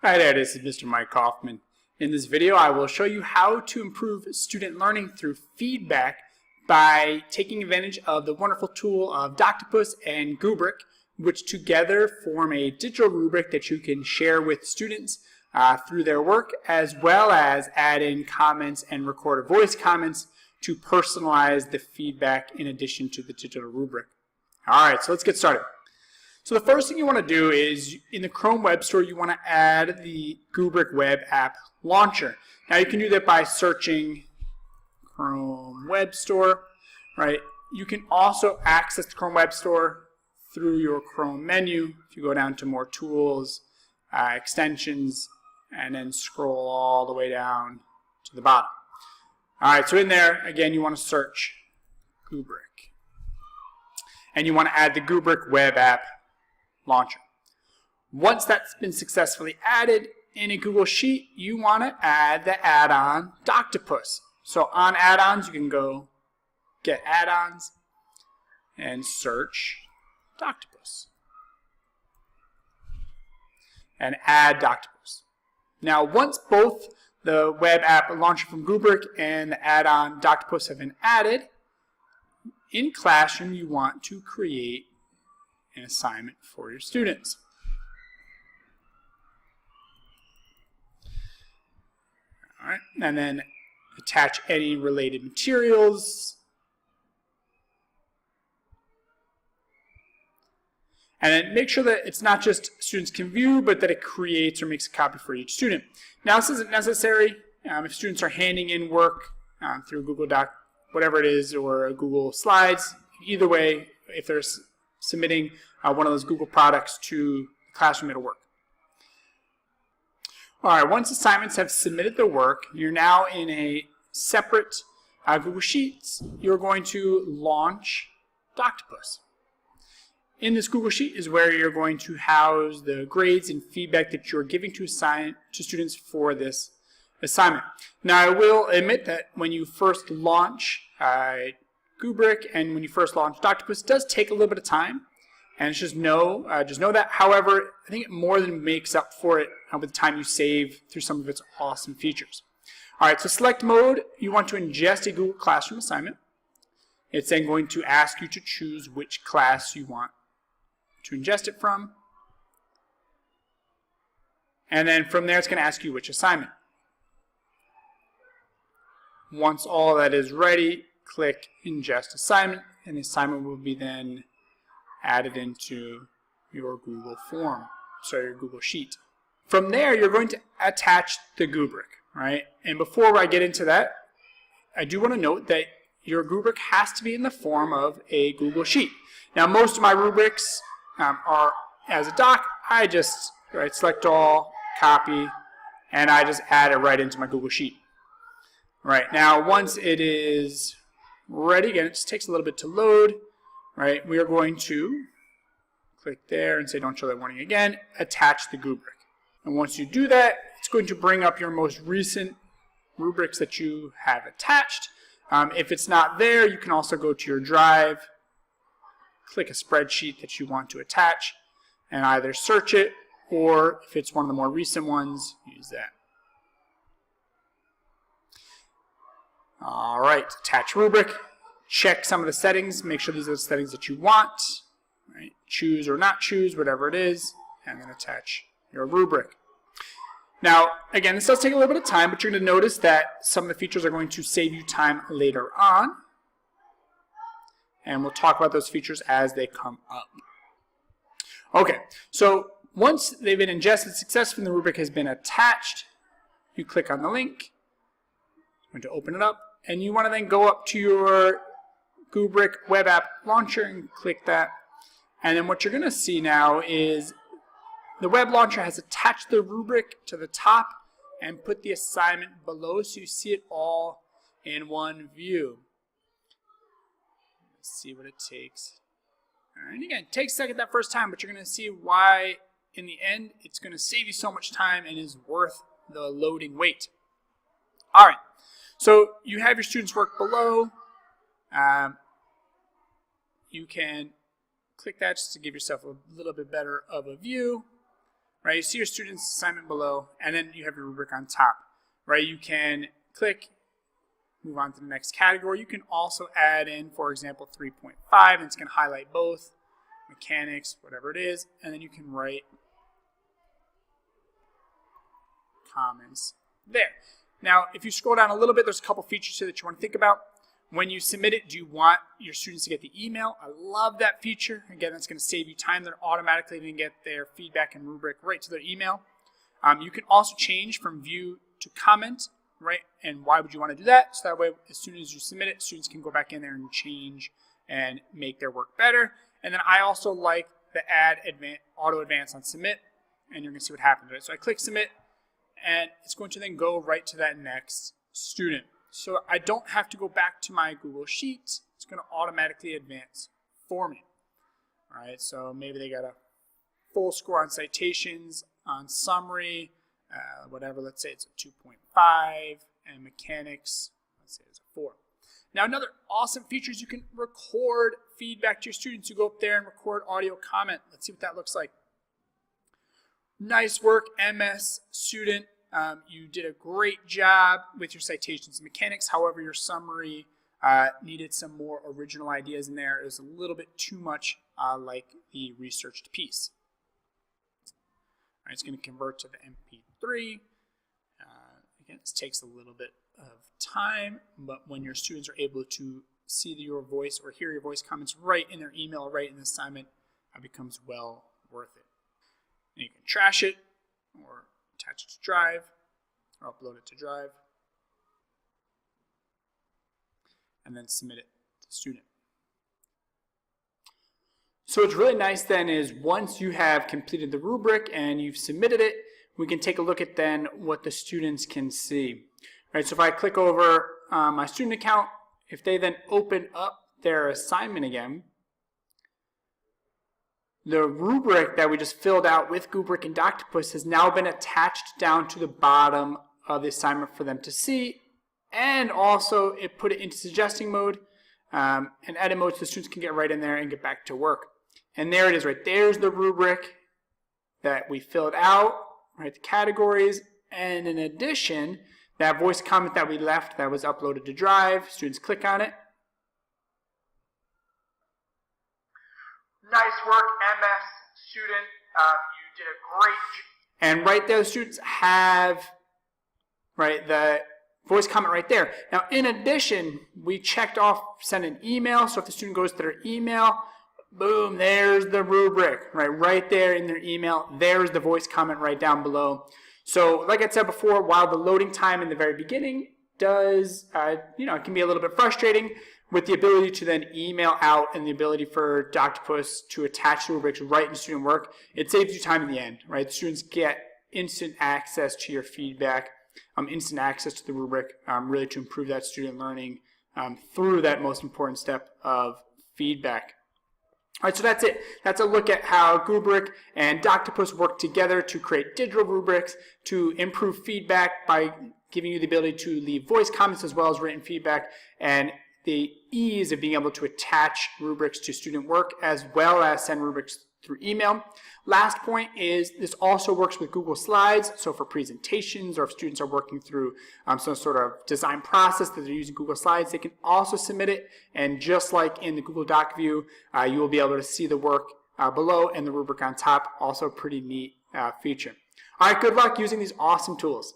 Hi there, this is Mr. Mike Kaufman. In this video, I will show you how to improve student learning through feedback by taking advantage of the wonderful tool of Doctopus and Goobric, which together form a digital rubric that you can share with students through their work, as well as add in comments and record a voice comments to personalize the feedback in addition to the digital rubric. Alright, so let's get started. So the first thing you want to do is, in the Chrome Web Store, you want to add the Goobric Web App Launcher. Now you can do that by searching Chrome Web Store, right? You can also access the Chrome Web Store through your Chrome menu. If you go down to more tools, extensions, and then scroll all the way down to the bottom. Alright, so in there, again, you want to search Goobric. And you want to add the Goobric Web App Launcher. Once that's been successfully added in a Google Sheet, you want to add the add-on Doctopus. So on add-ons, you can go get add-ons and search Doctopus and add Doctopus. Now once both the Web App Launcher from Goobric and the add-on Doctopus have been added, in Classroom you want to create an assignment for your students. All right, and then attach any related materials. And then make sure that it's not just students can view, but that it creates or makes a copy for each student. Now this isn't necessary if students are handing in work through Google Doc, whatever it is, or Google Slides. Either way, if they're submitting one of those Google products to the classroom, it'll work. Alright, once assignments have submitted their work, you're now in a separate Google Sheets. You're going to launch Doctopus. In this Google Sheet is where you're going to house the grades and feedback that you're giving to students for this assignment. Now I will admit that when you first launch Goobric and when you first launch Doctopus, it does take a little bit of time, and it's just know that. However, I think it more than makes up for it with the time you save through some of its awesome features. Alright, so select mode. You want to ingest a Google Classroom assignment. It's then going to ask you to choose which class you want to ingest it from. And then from there it's going to ask you which assignment. Once all that is ready, click ingest assignment, and the assignment will be then added into your Google form, so your Google Sheet. From there, you're going to attach the Goobric, right? And before I get into that, I do want to note that your Goobric has to be in the form of a Google Sheet. Now, most of my rubrics are as a doc. I just select all, copy, and I just add it right into my Google Sheet. Right, now once it is ready, again, it just takes a little bit to load, right? We are going to click there and say don't show that warning again, attach the Goobric. And once you do that, it's going to bring up your most recent rubrics that you have attached. If it's not there, you can also go to your drive, click a spreadsheet that you want to attach, and either search it, or if it's one of the more recent ones, use that. Alright, attach rubric, check some of the settings, make sure these are the settings that you want, right? Choose or not choose, whatever it is, and then attach your rubric. Now, again, this does take a little bit of time, but you're going to notice that some of the features are going to save you time later on, and we'll talk about those features as they come up. Okay, so once they've been ingested successfully and the rubric has been attached, you click on the link. I'm going to open it up, and you want to then go up to your Goobric Web App Launcher and click that. And then what you're going to see now is the Web Launcher has attached the rubric to the top and put the assignment below, so you see it all in one view. Let's see what it takes. All right, again, it takes a second that first time, but you're going to see why in the end it's going to save you so much time and is worth the loading wait. All right. So you have your students' work below. You can click that just to give yourself a little bit better of a view. right? You see your student's assignment below, and then you have your rubric on top, right? You can click, move on to the next category. You can also add in, for example, 3.5, and it's going to highlight both, mechanics, whatever it is, and then you can write comments there. Now, if you scroll down a little bit, there's a couple features here that you want to think about. When you submit it, do you want your students to get the email? I love that feature. Again, that's going to save you time. They're automatically going to get their feedback and rubric right to their email. You can also change from view to comment, right? And why would you want to do that? So that way, as soon as you submit it, students can go back in there and change and make their work better. And then I also like the add auto advance on submit, and you're going to see what happens, right? So I click submit, and it's going to then go right to that next student. So I don't have to go back to my Google Sheets. It's going to automatically advance for me. All right, so maybe they got a full score on citations, on summary, whatever. Let's say it's a 2.5, and mechanics, let's say it's a 4. Now, another awesome feature is you can record feedback to your students. You go up there and record audio comment. Let's see what that looks like. Nice work, MS student. You did a great job with your citations and mechanics. However, your summary needed some more original ideas in there. It was a little bit too much like the researched piece. All right, it's going to convert to the MP3. Again, this takes a little bit of time, but when your students are able to see your voice or hear your voice comments right in their email, right in the assignment, it becomes well worth it. And you can trash it or attach it to Drive or upload it to Drive and then submit it to the student. So what's really nice then is once you have completed the rubric and you've submitted it, we can take a look at then what the students can see. All right, so if I click over my student account, if they then open up their assignment again, the rubric that we just filled out with Goobric and Doctopus has now been attached down to the bottom of the assignment for them to see, and also it put it into suggesting mode and edit mode so the students can get right in there and get back to work. And there it is, right? There's the rubric that we filled out, right? The categories, and in addition, that voice comment that we left that was uploaded to Drive, students click on it. Nice work, MS student. You did a great job. And right there, the students have the voice comment right there. Now, in addition, we checked off send an email. So if the student goes to their email, boom, there's the rubric, right there in their email. There's the voice comment right down below. So, like I said before, while the loading time in the very beginning does, it can be a little bit frustrating, with the ability to then email out and the ability for Doctopus to attach the rubrics right in student work, it saves you time in the end, right? Students get instant access to your feedback, instant access to the rubric, really to improve that student learning through that most important step of feedback. All right, so that's it. That's a look at how Goobric and Doctopus work together to create digital rubrics to improve feedback by giving you the ability to leave voice comments as well as written feedback, and the ease of being able to attach rubrics to student work as well as send rubrics through email. Last point is this also works with Google Slides, so for presentations or if students are working through some sort of design process that they're using Google Slides, they can also submit it, and just like in the Google Doc view, you will be able to see the work below and the rubric on top. Also a pretty neat feature. All right, good luck using these awesome tools.